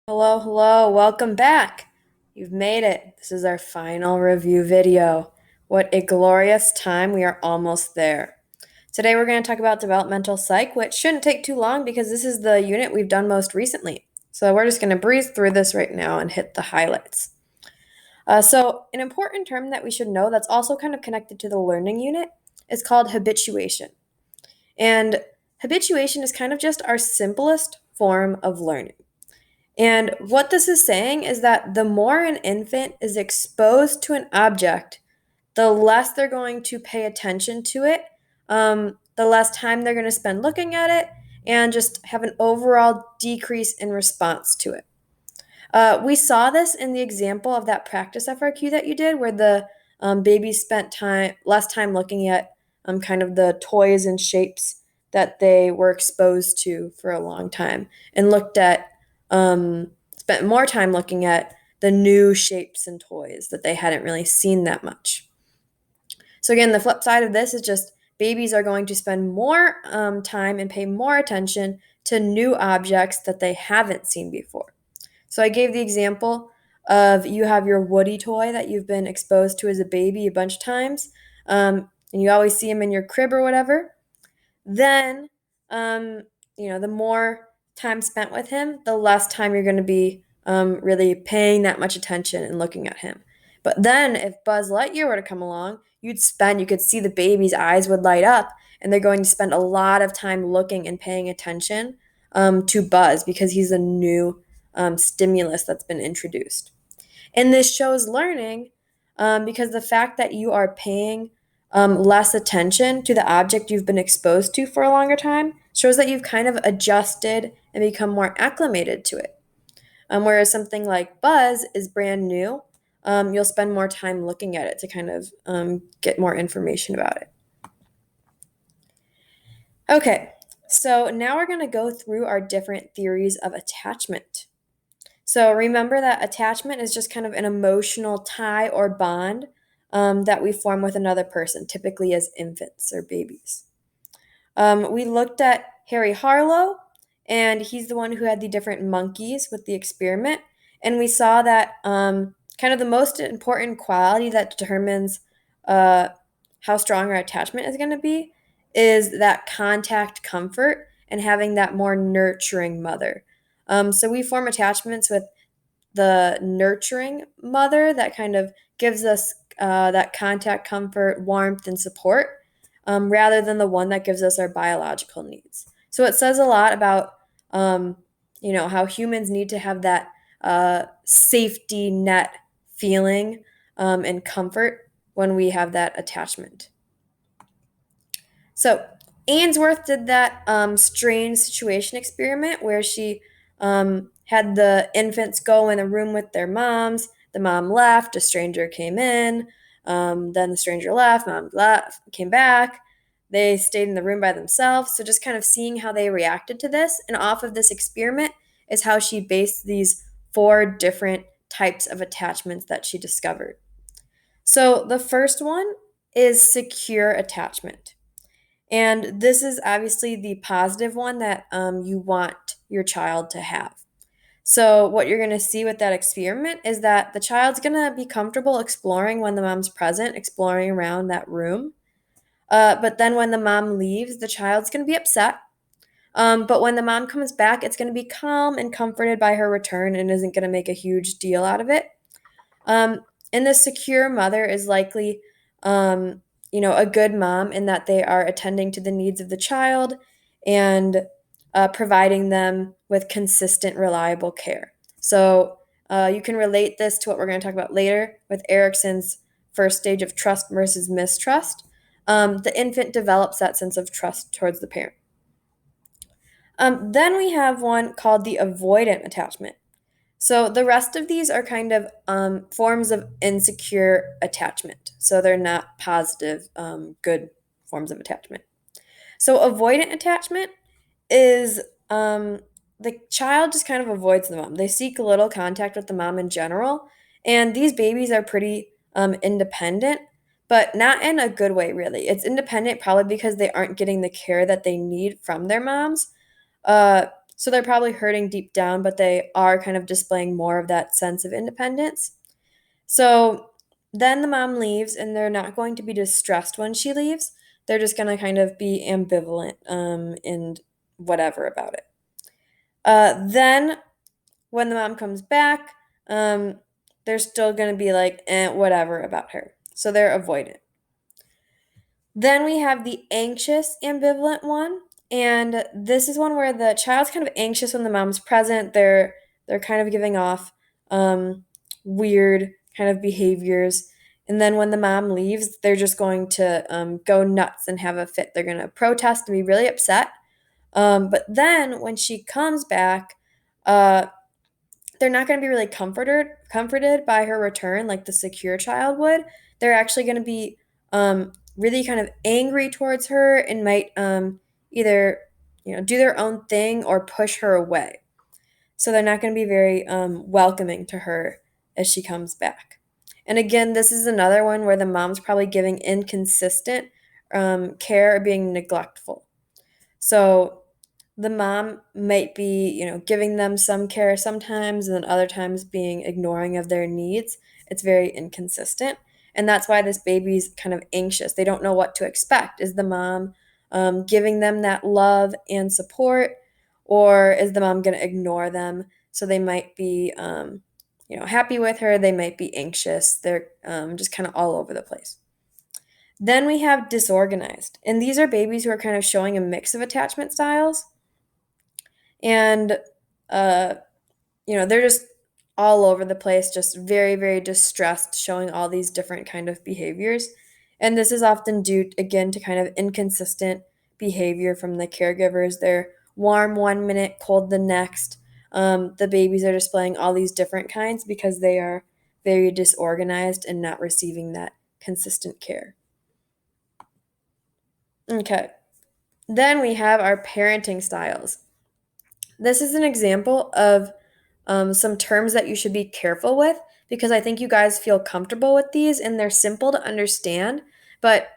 Hello, hello, welcome back. You've made it. This is our final review video. What a glorious time. We are almost there. Today we're going to talk about developmental psych, which shouldn't take too long because this is the unit we've done most recently. So we're just going to breeze through this right now and hit the highlights. So, an important term that we should know that's also kind of connected to the learning unit is called habituation. And habituation is kind of just our simplest form of learning. And what this is saying is that the more an infant is exposed to an object, the less they're going to pay attention to it, the less time they're going to spend looking at it, and just have an overall decrease in response to it. We saw this in the example of that practice FRQ that you did, where the babies spent less time looking at kind of the toys and shapes that they were exposed to for a long time, and spent more time looking at the new shapes and toys that they hadn't really seen that much. So again, the flip side of this is just babies are going to spend more time and pay more attention to new objects that they haven't seen before. So I gave the example of you have your Woody toy that you've been exposed to as a baby a bunch of times, and you always see him in your crib or whatever. Then, the more time spent with him, the less time you're going to be really paying that much attention and looking at him. But then, if Buzz Lightyear were to come along, you could see the baby's eyes would light up, and they're going to spend a lot of time looking and paying attention to Buzz because he's a new stimulus that's been introduced. And this shows learning because the fact that you are paying less attention to the object you've been exposed to for a longer time shows that you've kind of adjusted and become more acclimated to it. Whereas something like Buzz is brand new, you'll spend more time looking at it to kind of get more information about it. Okay, so now we're going to go through our different theories of attachment. So remember that attachment is just kind of an emotional tie or bond that we form with another person, typically as infants or babies. We looked at Harry Harlow, and he's the one who had the different monkeys with the experiment. And we saw that kind of the most important quality that determines how strong our attachment is going to be is that contact comfort and having that more nurturing mother. So we form attachments with the nurturing mother that kind of gives us that contact, comfort, warmth, and support, rather than the one that gives us our biological needs. So it says a lot about, how humans need to have that safety net feeling and comfort when we have that attachment. So Ainsworth did that strange situation experiment where she had the infants go in a room with their moms. The mom left, a stranger came in. Then the stranger left, mom left, came back. They stayed in the room by themselves. So just kind of seeing how they reacted to this. And off of this experiment is how she based these 4 different types of attachments that she discovered. So the first one is secure attachment. And this is obviously the positive one that you want your child to have. So, what you're going to see with that experiment is that the child's going to be comfortable exploring when the mom's present, exploring around that room. But then when the mom leaves, the child's going to be upset. But when the mom comes back, it's going to be calm and comforted by her return and isn't going to make a huge deal out of it. And the secure mother is likely, a good mom in that they are attending to the needs of the child and providing them with consistent, reliable care. So you can relate this to what we're going to talk about later with Erikson's first stage of trust versus mistrust. The infant develops that sense of trust towards the parent. Then we have one called the avoidant attachment. So the rest of these are kind of forms of insecure attachment. So they're not positive, good forms of attachment. So avoidant attachment is the child just kind of avoids the mom. They seek little contact with the mom in general. And these babies are pretty independent, but not in a good way, really. It's independent probably because they aren't getting the care that they need from their moms. Uh, So they're probably hurting deep down, but they are kind of displaying more of that sense of independence. So then the mom leaves, and they're not going to be distressed when she leaves. They're just going to kind of be ambivalent and whatever about it. Then when the mom comes back, um, they're still going to be like, whatever about her. So they're avoidant. Then we have the anxious ambivalent one, and this is one where the child's kind of anxious when the mom's present. They're kind of giving off weird kind of behaviors, and then when the mom leaves, they're just going to go nuts and have a fit. They're going to protest and be really upset. But then when she comes back, uh, they're not going to be really comforted by her return like the secure child would. They're actually going to be really kind of angry towards her and might either do their own thing or push her away. So they're not going to be very welcoming to her as she comes back. And again, this is another one where the mom's probably giving inconsistent care or being neglectful. So the mom might be, giving them some care sometimes and then other times being ignoring of their needs. It's very inconsistent. And that's why this baby's kind of anxious. They don't know what to expect. Is the mom giving them that love and support, or is the mom going to ignore them? So they might be, happy with her. They might be anxious. They're just kind of all over the place. Then we have disorganized. And these are babies who are kind of showing a mix of attachment styles. And uh, they're just all over the place, just very, very distressed, showing all these different kind of behaviors. And this is often due, again, to kind of inconsistent behavior from the caregivers. They're warm one minute, cold the next. The babies are displaying all these different kinds because they are very disorganized and not receiving that consistent care. Okay. Then we have our parenting styles. This is an example of some terms that you should be careful with because I think you guys feel comfortable with these and they're simple to understand, but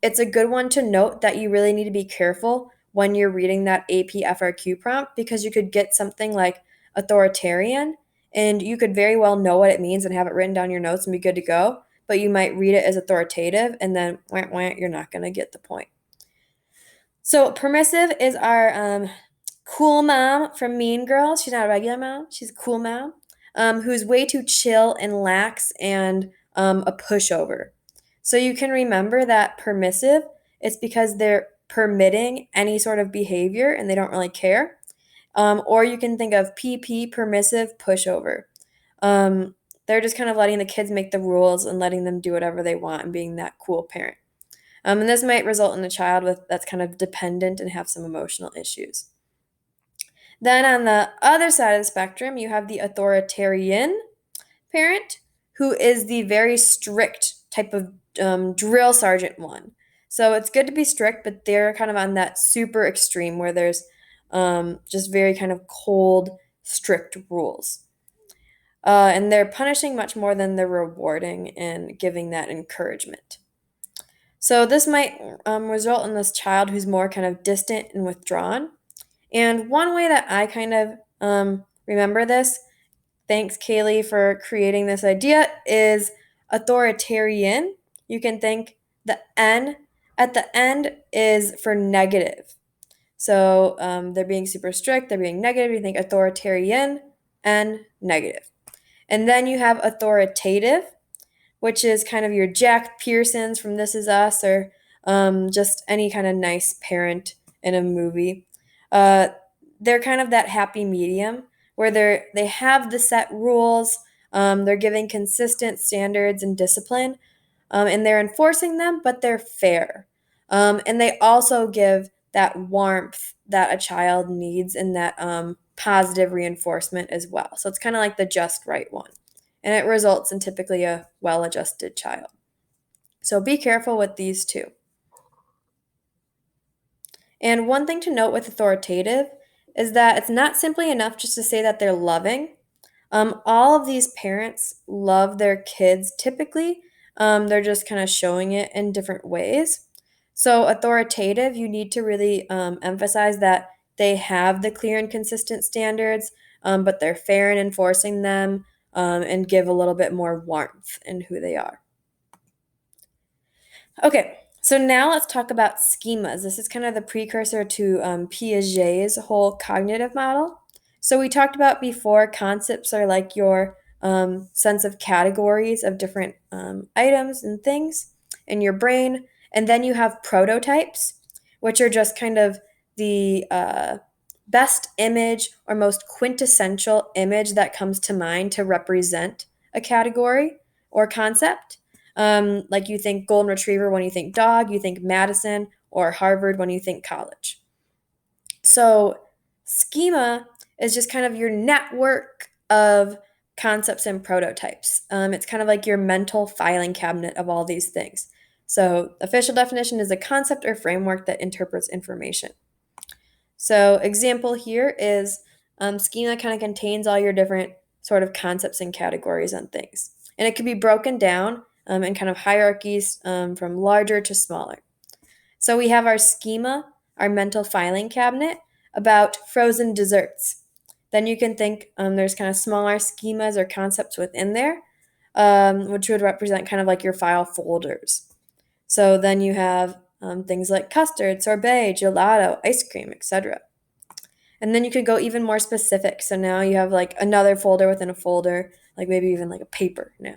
it's a good one to note that you really need to be careful when you're reading that AP FRQ prompt because you could get something like authoritarian and you could very well know what it means and have it written down in your notes and be good to go, but you might read it as authoritative and then you're not going to get the point. So permissive is our cool mom from Mean Girls. She's not a regular mom. She's a cool mom who's way too chill and lax and a pushover. So you can remember that permissive, it's because they're permitting any sort of behavior and they don't really care. Or you can think of PP, permissive pushover. They're just kind of letting the kids make the rules and letting them do whatever they want and being that cool parent. And this might result in a child that's kind of dependent and have some emotional issues. Then on the other side of the spectrum, you have the authoritarian parent, who is the very strict type of drill sergeant one. So it's good to be strict, but they're kind of on that super extreme where there's just very kind of cold, strict rules. And they're punishing much more than they're rewarding and giving that encouragement. So this might result in this child who's more kind of distant and withdrawn. And one way that I kind of remember this, thanks Kaylee for creating this idea, is authoritarian. You can think the N at the end is for negative. So they're being super strict, they're being negative. You think authoritarian and negative. And then you have authoritative, which is kind of your Jack Pearsons from This Is Us or just any kind of nice parent in a movie. They're kind of that happy medium where they have the set rules, they're giving consistent standards and discipline, and they're enforcing them, but they're fair. And they also give that warmth that a child needs and that positive reinforcement as well. So it's kind of like the just right one. And it results in typically a well adjusted child. So be careful with these two. And one thing to note with authoritative is that it's not simply enough just to say that they're loving. All of these parents love their kids typically. They're just kind of showing it in different ways. So, authoritative, you need to really emphasize that they have the clear and consistent standards, but they're fair in enforcing them, and give a little bit more warmth in who they are. Okay, so now let's talk about schemas. This is kind of the precursor to Piaget's whole cognitive model. So we talked about before, concepts are like your sense of categories of different items and things in your brain. And then you have prototypes, which are just kind of the best image or most quintessential image that comes to mind to represent a category or concept. Like you think golden retriever when you think dog, you think Madison, or Harvard when you think college. So, schema is just kind of your network of concepts and prototypes. It's kind of like your mental filing cabinet of all these things. So, official definition is a concept or framework that interprets information. So, example here is schema kind of contains all your different sort of concepts and categories and things. And it can be broken down in kind of hierarchies from larger to smaller. So we have our schema, our mental filing cabinet about frozen desserts. Then you can think there's kind of smaller schemas or concepts within there, which would represent kind of like your file folders. So then you have things like custard, sorbet, gelato, ice cream, etc. And then you could go even more specific. So now you have like another folder within a folder, like maybe even like a paper now.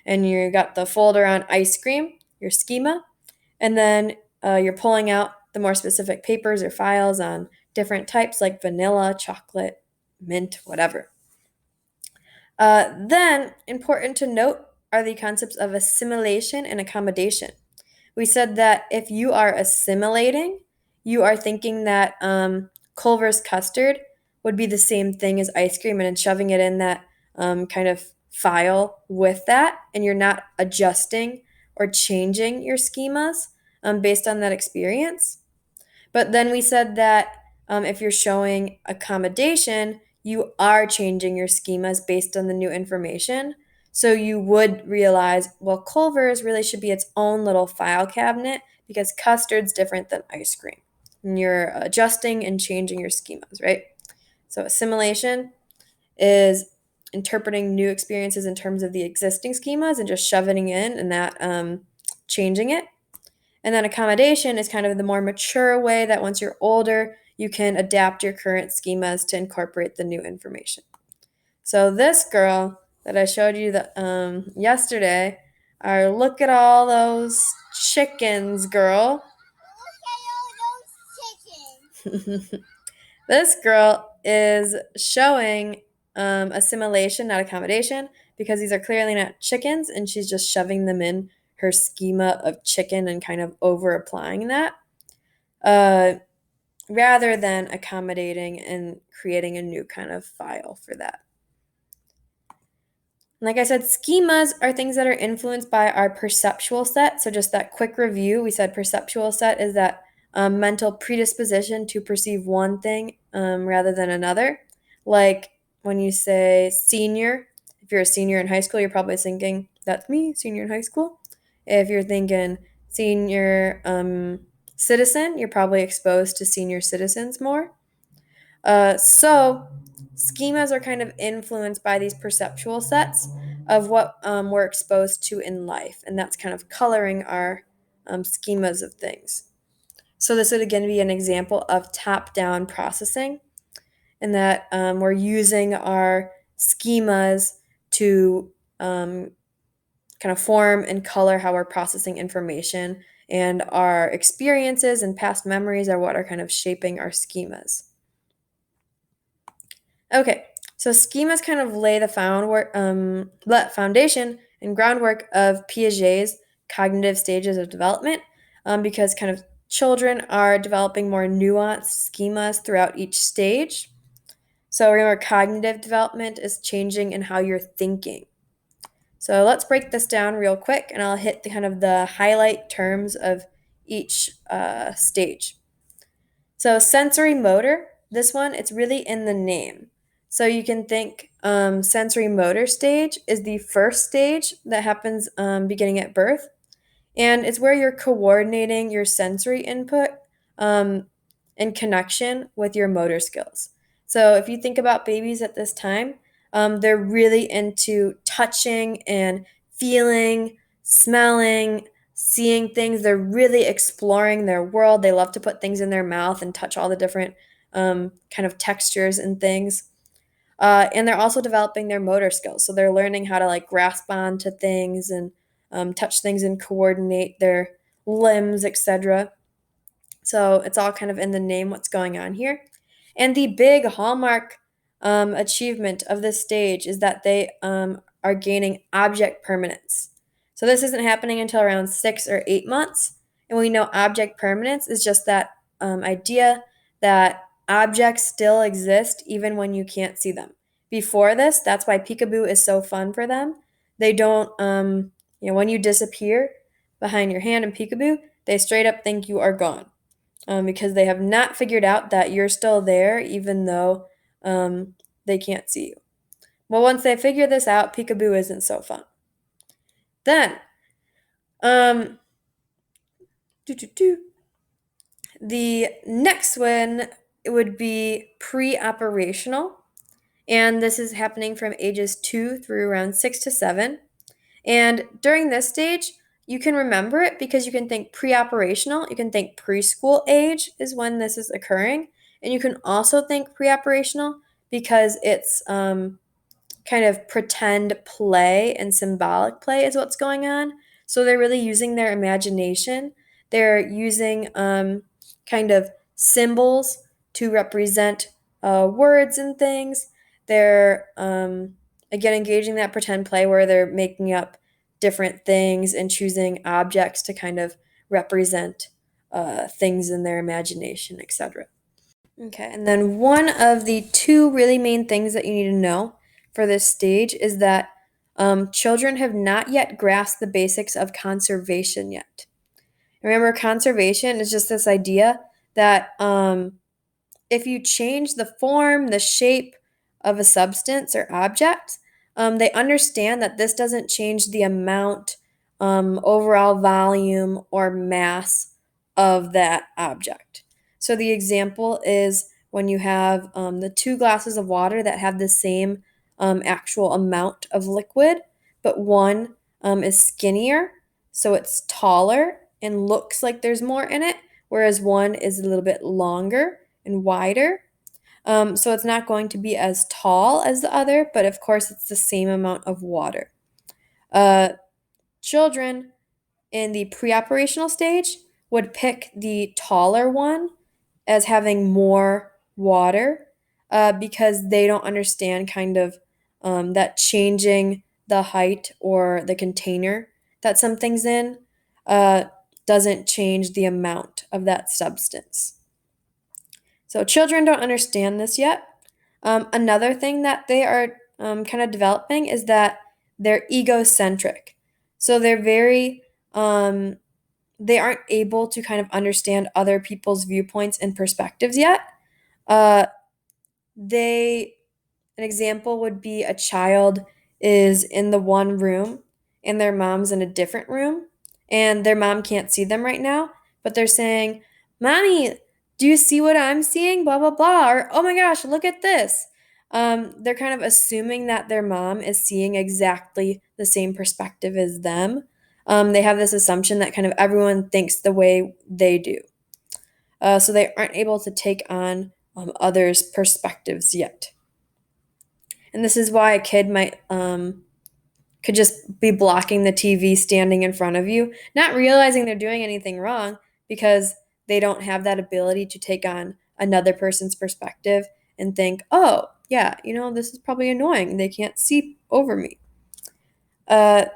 And you got the folder on ice cream, your schema, and then you're pulling out the more specific papers or files on different types like vanilla, chocolate, mint, whatever. Then, important to note are the concepts of assimilation and accommodation. We said that if you are assimilating, you are thinking that Culver's custard would be the same thing as ice cream and shoving it in that kind of file with that, and you're not adjusting or changing your schemas based on that experience. But then we said that if you're showing accommodation, you are changing your schemas based on the new information. So you would realize, well, Culver's really should be its own little file cabinet because custard's different than ice cream. And you're adjusting and changing your schemas, right? So assimilation is interpreting new experiences in terms of the existing schemas and just shoving in and that changing it. And then accommodation is kind of the more mature way that once you're older, you can adapt your current schemas to incorporate the new information. So this girl that I showed you yesterday, look at all those chickens, girl. Look at all those chickens. This girl is showing assimilation, not accommodation, because these are clearly not chickens, and she's just shoving them in her schema of chicken and kind of over applying that, rather than accommodating and creating a new kind of file for that. Like I said, schemas are things that are influenced by our perceptual set. So, just that quick review, we said perceptual set is that mental predisposition to perceive one thing rather than another. Like when you say senior, if you're a senior in high school, you're probably thinking, that's me, senior in high school. If you're thinking senior citizen, you're probably exposed to senior citizens more. So, schemas are kind of influenced by these perceptual sets of what we're exposed to in life, and that's kind of coloring our schemas of things. So, this would again be an example of top down processing, in that we're using our schemas to kind of form and color how we're processing information, and our experiences and past memories are what are kind of shaping our schemas. Okay, so schemas kind of lay the foundation and groundwork of Piaget's cognitive stages of development, because kind of children are developing more nuanced schemas throughout each stage. So remember, cognitive development is changing in how you're thinking. So let's break this down real quick, and I'll hit the kind of the highlight terms of each stage. So sensory motor, this one, it's really in the name. So you can think sensory motor stage is the first stage that happens beginning at birth. And it's where you're coordinating your sensory input in connection with your motor skills. So if you think about babies at this time, they're really into touching and feeling, smelling, seeing things. They're really exploring their world. They love to put things in their mouth and touch all the different kind of textures and things. And they're also developing their motor skills. So they're learning how to like grasp onto things and touch things and coordinate their limbs, etc. So it's all kind of in the name what's going on here. And the big hallmark achievement of this stage is that they are gaining object permanence. So this isn't happening until around 6 or 8 months. And we know object permanence is just that idea that objects still exist even when you can't see them. Before this, that's why peekaboo is so fun for them. They don't, when you disappear behind your hand in peekaboo, they straight up think you are gone because they have not figured out that you're still there even though they can't see you. Well, once they figure this out, peekaboo isn't so fun. Then, um, the next one would be pre-operational, and this is happening from ages 2 through around 6 to 7. And during this stage, you can remember it because you can think pre-operational, you can think preschool age is when this is occurring, and you can also think pre-operational because it's kind of pretend play and symbolic play is what's going on. So they're really using their imagination. They're using kind of symbols to represent words and things. They're again engaging that pretend play where they're making up different things and choosing objects to kind of represent things in their imagination, etc. Okay, and then one of the two really main things that you need to know for this stage is that children have not yet grasped the basics of conservation yet. Remember, conservation is just this idea that if you change the form, the shape of a substance or object, they understand that this doesn't change the amount, overall volume, or mass of that object. So the example is when you have the two glasses of water that have the same actual amount of liquid, but one is skinnier, so it's taller and looks like there's more in it, whereas one is a little bit longer and wider. So it's not going to be as tall as the other, but of course it's the same amount of water. Children in the pre-operational stage would pick the taller one as having more water because they don't understand kind of that changing the height or the container that something's in doesn't change the amount of that substance. So children don't understand this yet. Another thing that they are kind of developing is that they're egocentric. So they're very, they aren't able to kind of understand other people's viewpoints and perspectives yet. Uh, they, an example would be a child is in the one room and their mom's in a different room and their mom can't see them right now, but they're saying, Mommy, do you see what I'm seeing? Blah, blah, blah. Or, oh my gosh, look at this. They're kind of assuming that their mom is seeing exactly the same perspective as them. They have this assumption that kind of everyone thinks the way they do. So they aren't able to take on others' perspectives yet. And this is why a kid might could just be blocking the TV standing in front of you, not realizing they're doing anything wrong because they don't have that ability to take on another person's perspective and think, oh, yeah, this is probably annoying. They can't see over me. But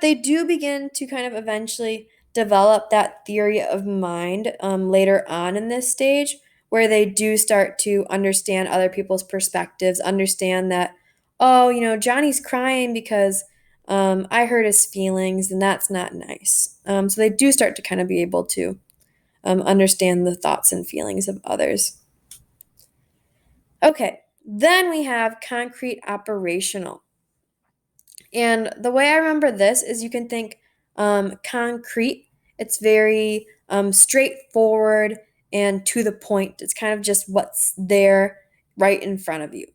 they do begin to kind of eventually develop that theory of mind later on in this stage where they do start to understand other people's perspectives, understand that, oh, Johnny's crying because I hurt his feelings and that's not nice. So they do start to kind of be able to understand the thoughts and feelings of others. Okay, then we have concrete operational. And the way I remember this is you can think concrete. It's very straightforward. and to the point. It's kind of just what's there right in front of you.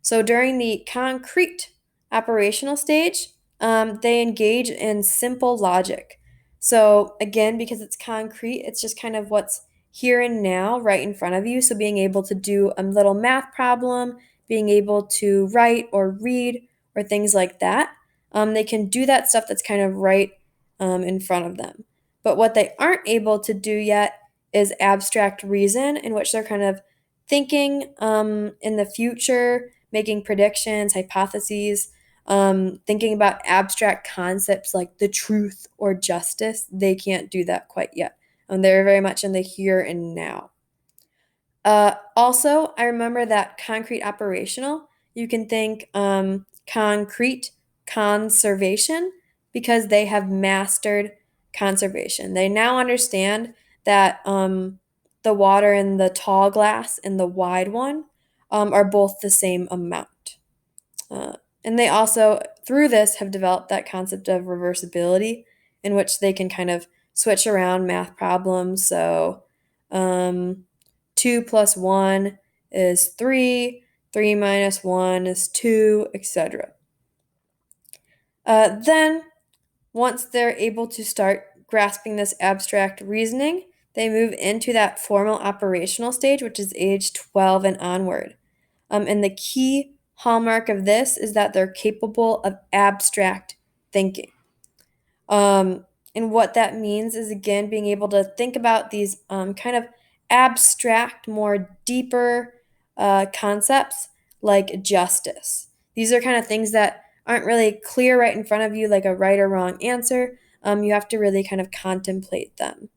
So during the concrete operational stage, they engage in simple logic. So again, because it's concrete, it's just kind of what's here and now right in front of you. So being able to do a little math problem, being able to write or read or things like that. They can do that stuff that's kind of right in front of them. But what they aren't able to do yet is abstract reason, in which they're kind of thinking in the future, making predictions, hypotheses, thinking about abstract concepts like the truth or justice. They can't do that quite yet. They're very much in the here and now. Also, I remember that concrete operational, you can think concrete conservation because they have mastered conservation. They now understand that the water in the tall glass and the wide one are both the same amount. Uh, and they also, through this, have developed that concept of reversibility in which they can kind of switch around math problems. So, um, 2 plus 1 is 3, 3 minus 1 is 2, etc. Then, once they're able to start grasping this abstract reasoning, they move into that formal operational stage, which is age 12 and onward. And the key hallmark of this is that they're capable of abstract thinking. Um, and what that means is, again, being able to think about these kind of abstract, more deeper concepts like justice. These are kind of things that aren't really clear right in front of you, like a right or wrong answer. You have to really kind of contemplate them.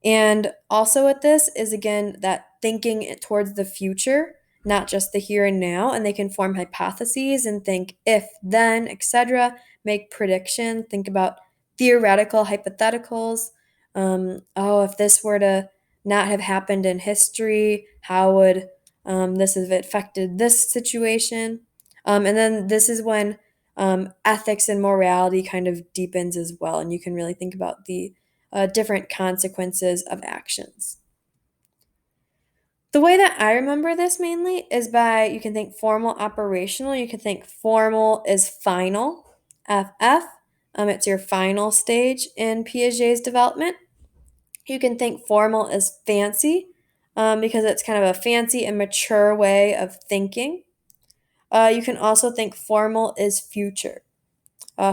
And also with this is again that thinking towards the future, not just the here and now, and they can form hypotheses and think if, then, etc., make predictions, think about theoretical hypotheticals. Oh, if this were to not have happened in history, how would this have affected this situation? And then this is when ethics and morality kind of deepens as well, and you can really think about the different consequences of actions. The way that I remember this mainly is by you can think formal operational, you can think formal is final, FF. It's your final stage in Piaget's development. You can think formal is fancy because it's kind of a fancy and mature way of thinking. You can also think formal is future.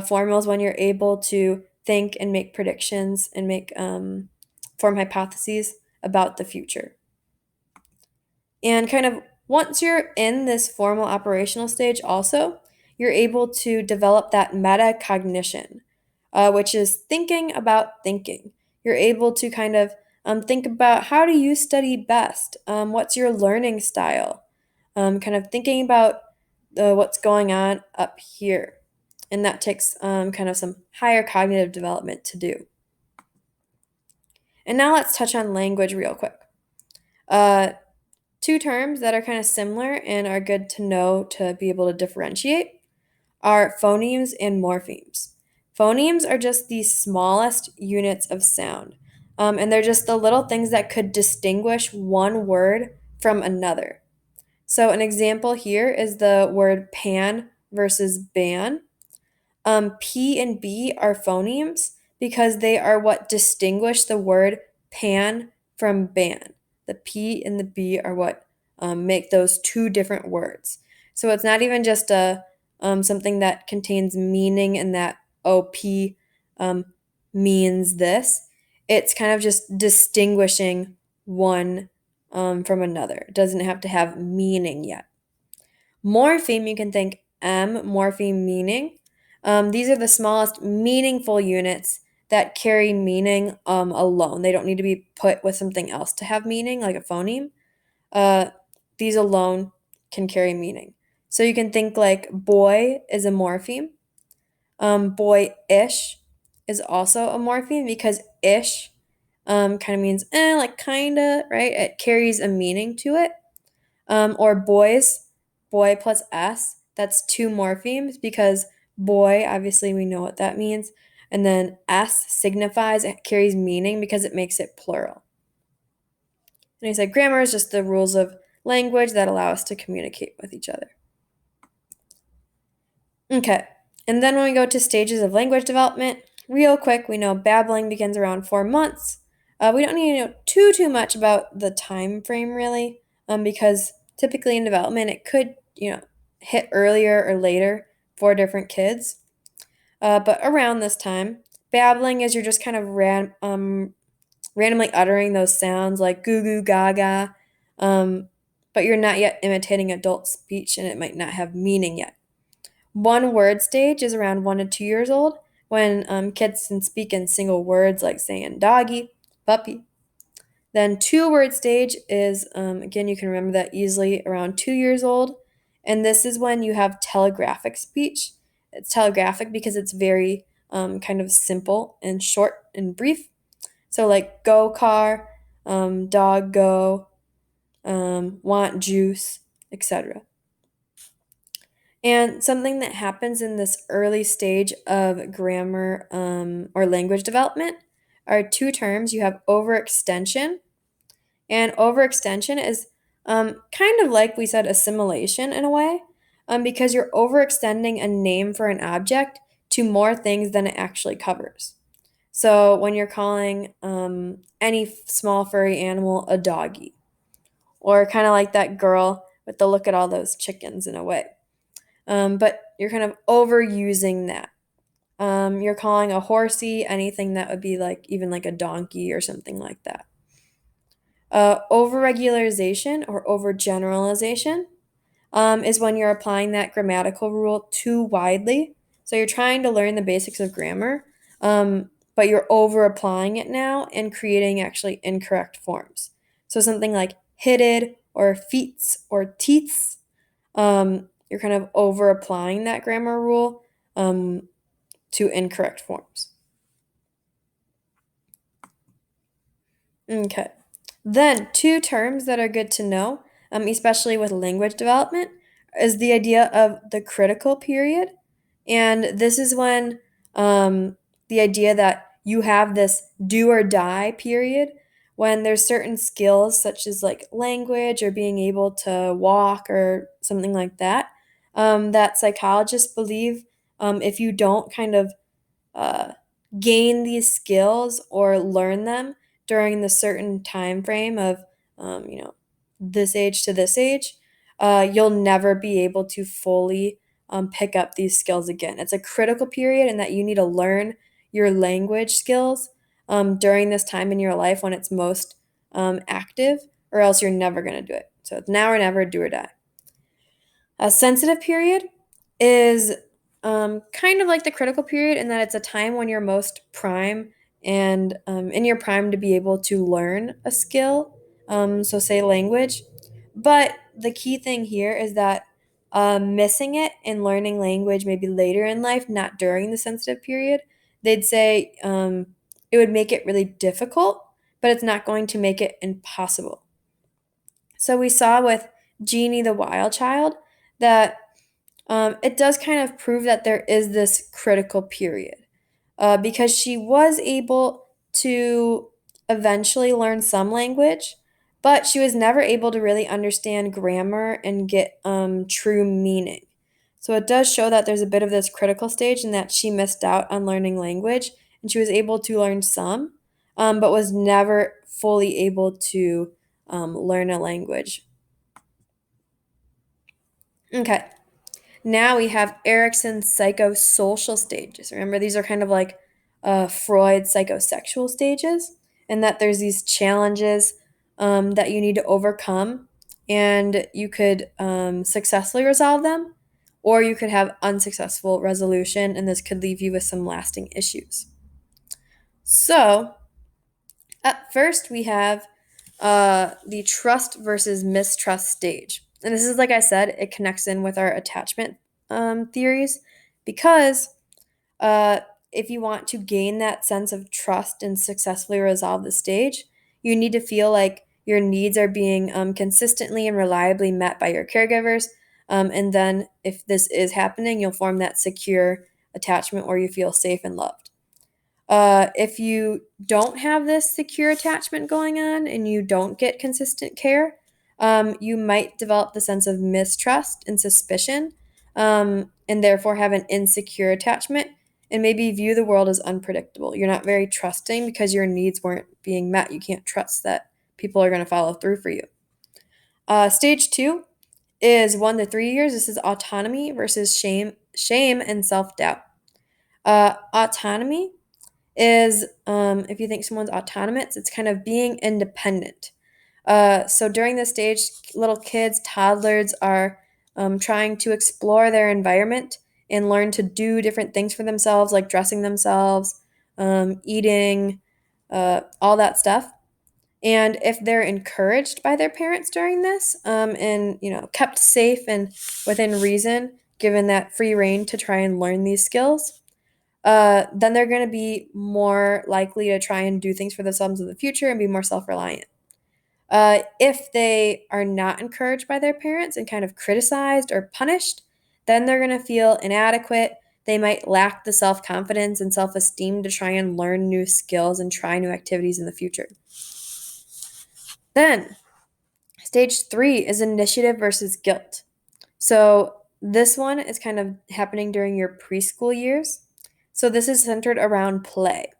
Formal is when you're able to think and make predictions and make form hypotheses about the future. And kind of once you're in this formal operational stage, also, you're able to develop that metacognition, which is thinking about thinking. You're able to kind of think about how do you study best? What's your learning style? Kind of thinking about what's going on up here. And that takes kind of some higher cognitive development to do. And now let's touch on language real quick. Two terms that are kind of similar and are good to know to be able to differentiate are phonemes and morphemes. Phonemes are just the smallest units of sound, and they're just the little things that could distinguish one word from another. So, an example here is the word pan versus ban. P and B are phonemes because they are what distinguish the word pan from ban. The P and the B are what make those two different words. So it's not even just a something that contains meaning and that P means this. It's kind of just distinguishing one from another. It doesn't have to have meaning yet. Morpheme, you can think M, morpheme meaning. These are the smallest meaningful units that carry meaning alone. They don't need to be put with something else to have meaning, like a phoneme. Uh, these alone can carry meaning. So you can think like boy is a morpheme. Boy-ish is also a morpheme because ish kind of means like kinda, right? It carries a meaning to it. Or boys, boy plus s, that's two morphemes because boy, obviously we know what that means. And then s signifies, it carries meaning because it makes it plural. And he said grammar is just the rules of language that allow us to communicate with each other. Okay, and then when we go to stages of language development, real quick, we know babbling begins around 4 months. We don't need to know too much about the time frame really, because typically in development it could hit earlier or later for different kids. But around this time, babbling is you're just kind of randomly uttering those sounds like goo goo gaga, but you're not yet imitating adult speech and it might not have meaning yet. One word stage is around 1 to 2 years old when kids can speak in single words like saying doggy, puppy. Then two word stage is, again, you can remember that easily, around 2 years old. And this is when you have telegraphic speech. It's telegraphic because it's very kind of simple and short and brief. So, like go car, dog go, want juice, etc. And something that happens in this early stage of grammar or language development are two terms. You have overextension, and overextension is kind of like we said, assimilation in a way, because you're overextending a name for an object to more things than it actually covers. So when you're calling any small furry animal a doggy, or kind of like that girl with the look at all those chickens in a way. But you're kind of overusing that. You're calling a horsey anything that would be like even like a donkey or something like that. Overregularization or overgeneralization is when you're applying that grammatical rule too widely. So you're trying to learn the basics of grammar, but you're over applying it now and creating actually incorrect forms. So something like hitted or feets or teats, you're kind of over applying that grammar rule to incorrect forms. Okay. Then, two terms that are good to know, especially with language development, is the idea of the critical period. And this is when the idea that you have this do or die period when there's certain skills, such as like language or being able to walk or something like that, that psychologists believe if you don't kind of uh, gain these skills or learn them during the certain time frame of this age to this age, you'll never be able to fully pick up these skills again. It's a critical period in that you need to learn your language skills during this time in your life when it's most active, or else you're never going to do it. So it's now or never, do or die. A sensitive period is kind of like the critical period in that it's a time when you're most prime and in your prime to be able to learn a skill, so say language. But the key thing here is that missing it and learning language maybe later in life, not during the sensitive period, they'd say it would make it really difficult, but it's not going to make it impossible. So we saw with Jeannie the Wild Child that it does kind of prove that there is this critical period because she was able to eventually learn some language, but she was never able to really understand grammar and get true meaning. So it does show that there's a bit of this critical stage and that she missed out on learning language and she was able to learn some, but was never fully able to learn a language. Okay. Now we have Erikson's psychosocial stages. Remember, these are kind of like Freud's psychosexual stages, and that there's these challenges that you need to overcome, and you could successfully resolve them, or you could have unsuccessful resolution, and this could leave you with some lasting issues. So, at first, we have the trust versus mistrust stage. And this is, like I said, it connects in with our attachment theories because uh, if you want to gain that sense of trust and successfully resolve the stage, you need to feel like your needs are being consistently and reliably met by your caregivers. And then, if this is happening, you'll form that secure attachment where you feel safe and loved. If you don't have this secure attachment going on and you don't get consistent care, you might develop the sense of mistrust and suspicion, and therefore have an insecure attachment and maybe view the world as unpredictable. You're not very trusting because your needs weren't being met. You can't trust that people are going to follow through for you. Stage two is 1 to 3 years. This is autonomy versus shame and self doubt. Autonomy is if you think someone's autonomous, it's kind of being independent. So during this stage, little kids, toddlers are trying to explore their environment and learn to do different things for themselves, like dressing themselves, eating, all that stuff. And if they're encouraged by their parents during this, and kept safe and within reason, given that free reign to try and learn these skills, then they're going to be more likely to try and do things for themselves in the future and be more self-reliant. If they are not encouraged by their parents and kind of criticized or punished, then they're going to feel inadequate. They might lack the self confidence and self esteem to try and learn new skills and try new activities in the future. Then, stage three is initiative versus guilt. So, this one is kind of happening during your preschool years. So, this is centered around play.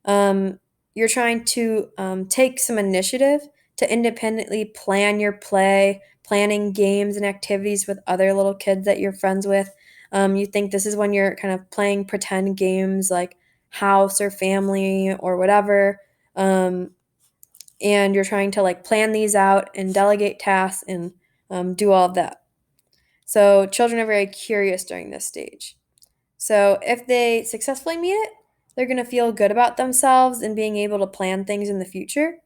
You're trying to take some initiative to independently plan your play, planning games and activities with other little kids that you're friends with. You think this is when you're kind of playing pretend games like house or family or whatever. And you're trying to like plan these out and delegate tasks and do all of that. So children are very curious during this stage. So if they successfully meet it, they're going to feel good about themselves and being able to plan things in the future.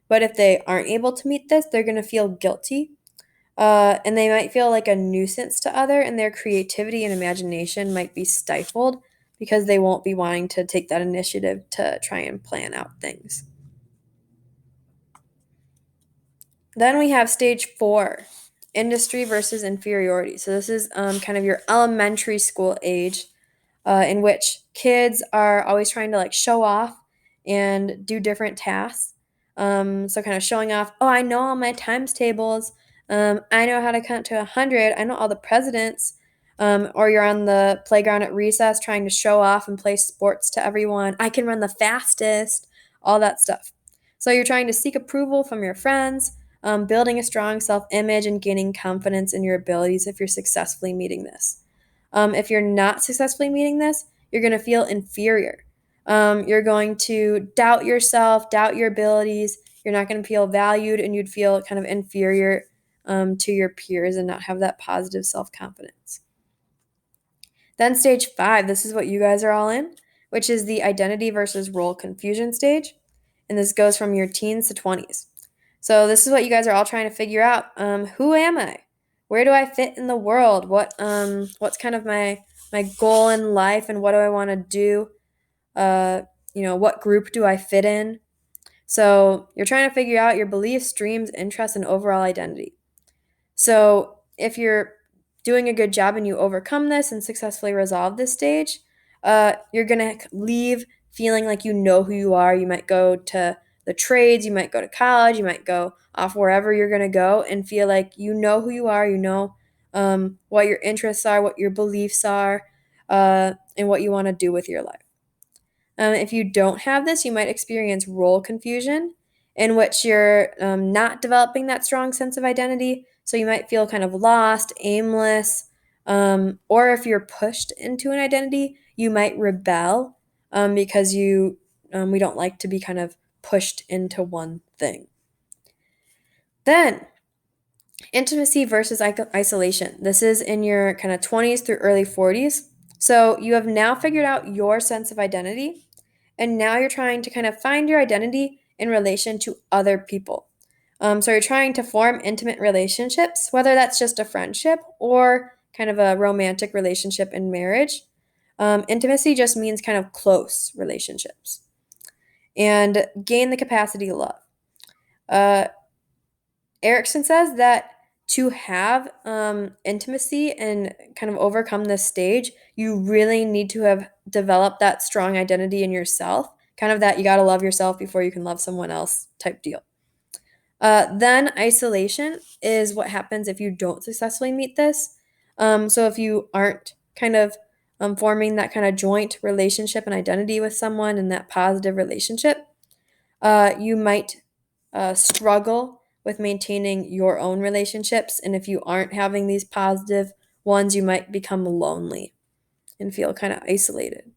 But if they aren't able to meet this, they're going to feel guilty. And they might feel like a nuisance to other, and their creativity and imagination might be stifled because they won't be wanting to take that initiative to try and plan out things. Then we have stage four, industry versus inferiority. So this is kind of your elementary school age, in which kids are always trying to like show off and do different tasks. So kind of showing off, oh, I know all my times tables. I know how to count to 100. I know all the presidents. Or you're on the playground at recess trying to show off and play sports to everyone. I can run the fastest, all that stuff. So you're trying to seek approval from your friends, building a strong self image and gaining confidence in your abilities if you're successfully meeting this. If you're not successfully meeting this, you're going to feel inferior. You're going to doubt yourself, doubt your abilities. You're not going to feel valued, and you'd feel kind of inferior to your peers and not have that positive self confidence. Then, stage five, this is what you guys are all in, which is the identity versus role confusion stage. And this goes from your teens to 20s. So, this is what you guys are all trying to figure out. Who am I? Where do I fit in the world? What's kind of my goal in life, and what do I want to do? What group do I fit in? So you're trying to figure out your beliefs, dreams, interests, and overall identity. So if you're doing a good job and you overcome this and successfully resolve this stage, you're going to leave feeling like you know who you are. You might go to the trades, you might go to college, you might go off wherever you're going to go and feel like you know who you are, you know what your interests are, what your beliefs are, and what you want to do with your life. If you don't have this, you might experience role confusion, in which you're not developing that strong sense of identity. So you might feel kind of lost, aimless, or if you're pushed into an identity, you might rebel because we don't like to be kind of pushed into one thing. Then, intimacy versus isolation. This is in your kind of 20s through early 40s. So you have now figured out your sense of identity, and now you're trying to kind of find your identity in relation to other people. So you're trying to form intimate relationships, whether that's just a friendship or kind of a romantic relationship in marriage. Intimacy just means kind of close relationships, and gain the capacity to love. Uh, Erickson says that to have intimacy and kind of overcome this stage, you really need to have developed that strong identity in yourself kind of that you got to love yourself before you can love someone else type deal. Then isolation is what happens if you don't successfully meet this. So if you aren't kind of forming that kind of joint relationship and identity with someone in that positive relationship, you might struggle with maintaining your own relationships. And if you aren't having these positive ones, you might become lonely and feel kind of isolated.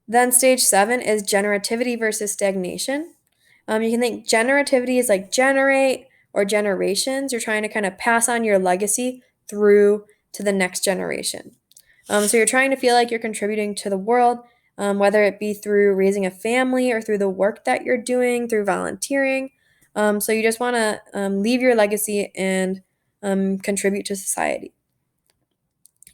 Then stage 7 is generativity versus stagnation. You can think generativity is like generate or generations. You're trying to kind of pass on your legacy through to the next generation. So you're trying to feel like you're contributing to the world, whether it be through raising a family or through the work that you're doing, through volunteering. So you just want to leave your legacy and contribute to society.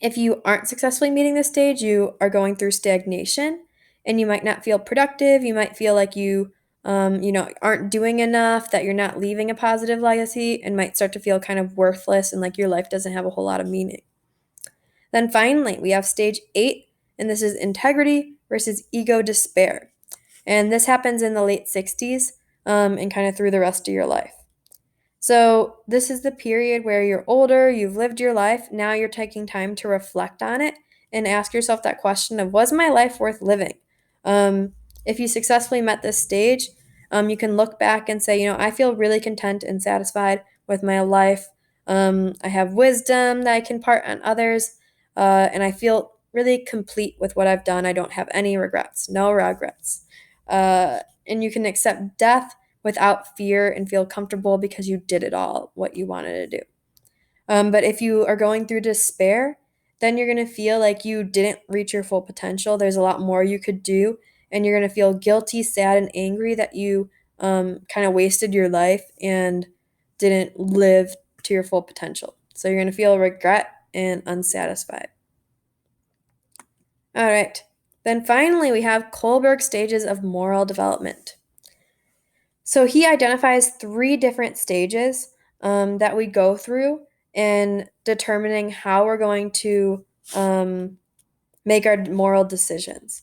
If you aren't successfully meeting this stage, you are going through stagnation and you might not feel productive. You might feel like you aren't doing enough, that you're not leaving a positive legacy, and might start to feel kind of worthless and like your life doesn't have a whole lot of meaning. Then finally, we have stage 8, and this is integrity versus ego despair. And this happens in the late 60s and kind of through the rest of your life. So, this is the period where you're older, you've lived your life, now you're taking time to reflect on it and ask yourself that question of, was my life worth living? If you successfully met this stage, you can look back and say, I feel really content and satisfied with my life. I have wisdom that I can impart on others, and I feel really complete with what I've done. I don't have any regrets, no regrets. And you can accept death without fear and feel comfortable because you did it all, what you wanted to do. But if you are going through despair, then you're going to feel like you didn't reach your full potential. There's a lot more you could do, and you're going to feel guilty, sad, and angry that you kind of wasted your life and didn't live to your full potential. So you're going to feel regret and unsatisfied. All right. Then finally, we have Kohlberg stages of moral development. So he identifies 3 different stages that we go through in determining how we're going to make our moral decisions.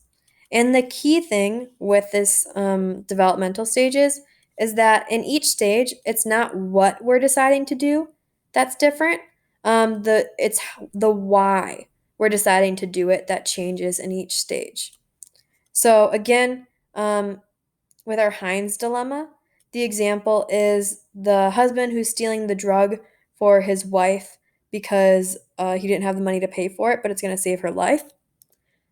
And the key thing with this developmental stages is that in each stage, it's not what we're deciding to do that's different. It's the why we're deciding to do it that changes in each stage. So again, with our Heinz dilemma, the example is the husband who's stealing the drug for his wife because he didn't have the money to pay for it, but it's going to save her life.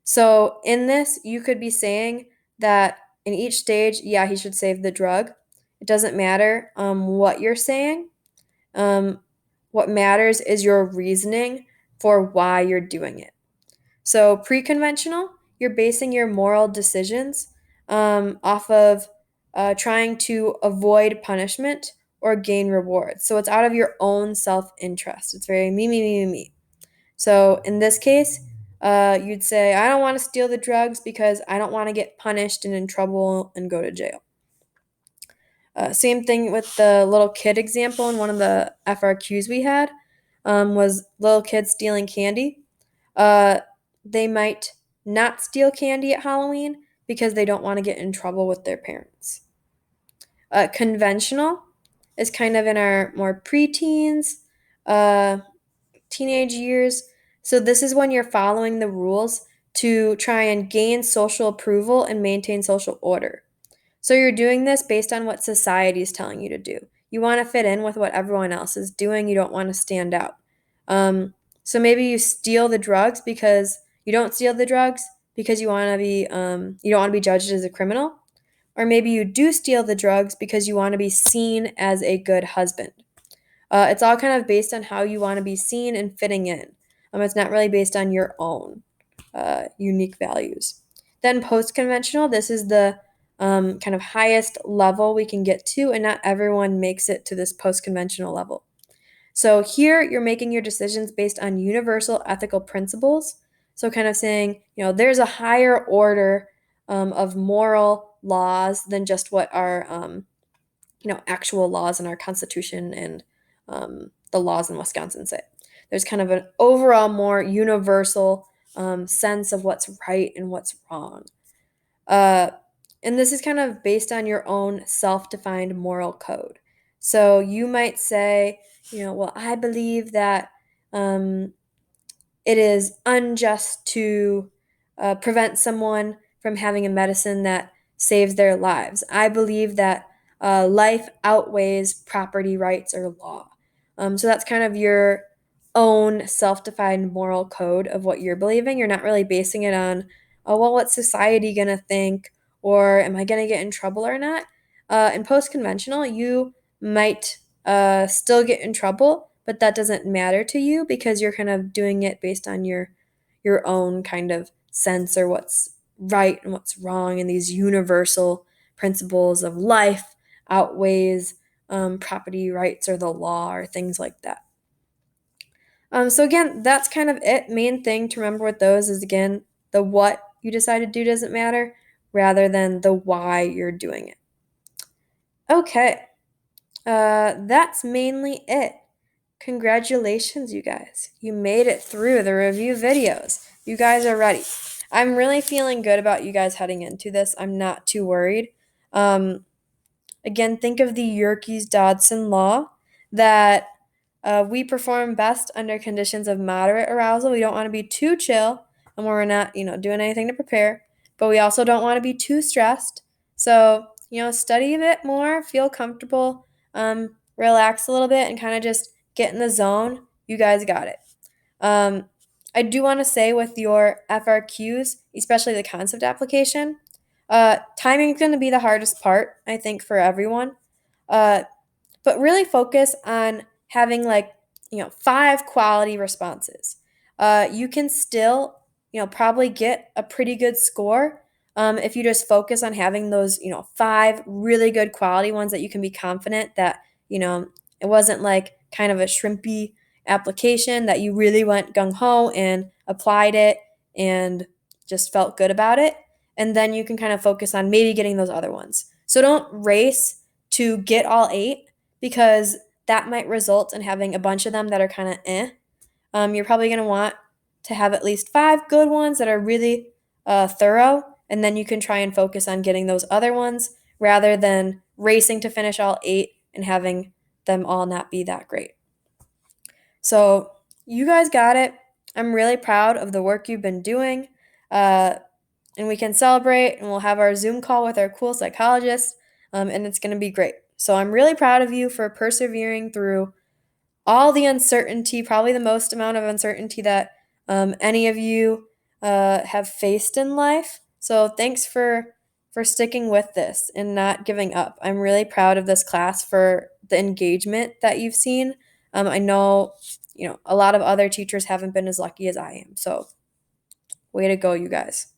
So in this, you could be saying that in each stage, yeah, he should save the drug. It doesn't matter what you're saying. What matters is your reasoning for why you're doing it. So pre-conventional, you're basing your moral decisions off of trying to avoid punishment or gain rewards. So it's out of your own self-interest. It's very me, me, me, me, me. So in this case, you'd say, I don't want to steal the drugs because I don't want to get punished and in trouble and go to jail. Same thing with the little kid example in one of the FRQs we had was little kids stealing candy. They might not steal candy at Halloween because they don't want to get in trouble with their parents. Conventional is kind of in our more preteens, teenage years. So this is when you're following the rules to try and gain social approval and maintain social order. So you're doing this based on what society is telling you to do. You want to fit in with what everyone else is doing. You don't want to stand out. So maybe you steal the drugs because you don't steal the drugs because you want to be you don't want to be judged as a criminal, or maybe you do steal the drugs because you want to be seen as a good husband. It's all kind of based on how you want to be seen and fitting in. It's not really based on your own unique values. Then post-conventional, this is the kind of highest level we can get to, and not everyone makes it to this post-conventional level. So here you're making your decisions based on universal ethical principles. So kind of saying, there's a higher order of moral laws than just what our, actual laws in our Constitution and the laws in Wisconsin say. There's kind of an overall more universal sense of what's right and what's wrong. Uh, and this is kind of based on your own self-defined moral code. So you might say, well, I believe that um, it is unjust to prevent someone from having a medicine that saves their lives. I believe that life outweighs property rights or law. So that's kind of your own self defined moral code of what you're believing. You're not really basing it on, oh, well, what's society going to think? Or am I going to get in trouble or not? In post conventional, you might still get in trouble, but that doesn't matter to you because you're kind of doing it based on your own kind of sense or what's right and what's wrong, and these universal principles of life outweighs property rights or the law or things like that. So again, that's kind of it. Main thing to remember with those is, again, the what you decide to do doesn't matter rather than the why you're doing it. Okay, that's mainly it. Congratulations, you guys. You made it through the review videos. You guys are ready. I'm really feeling good about you guys heading into this. I'm not too worried. Um, Again, think of the Yerkes Dodson law that we perform best under conditions of moderate arousal. We don't want to be too chill and we're not, doing anything to prepare, but we also don't want to be too stressed. So, study a bit more, feel comfortable, relax a little bit, and kind of just get in the zone. You guys got it. Um, I do want to say with your FRQs, especially the concept application, timing is going to be the hardest part, I think, for everyone. Uh, but really focus on having, like, 5 quality responses. You can still, probably get a pretty good score if you just focus on having those, 5 really good quality ones that you can be confident that, it wasn't like kind of a shrimpy application, that you really went gung ho and applied it and just felt good about it. And then you can kind of focus on maybe getting those other ones. So don't race to get all 8, because that might result in having a bunch of them that are kind of eh. You're probably going to want to have at least 5 good ones that are really thorough, and then you can try and focus on getting those other ones rather than racing to finish all 8 and having them all not be that great. So, you guys got it. I'm really proud of the work you've been doing. Uh, and we can celebrate, and we'll have our Zoom call with our cool psychologist, and it's going to be great. So I'm really proud of you for persevering through all the uncertainty, probably the most amount of uncertainty that any of you have faced in life. So thanks for sticking with this and not giving up. I'm really proud of this class for the engagement that you've seen. I know, a lot of other teachers haven't been as lucky as I am. So way to go, you guys.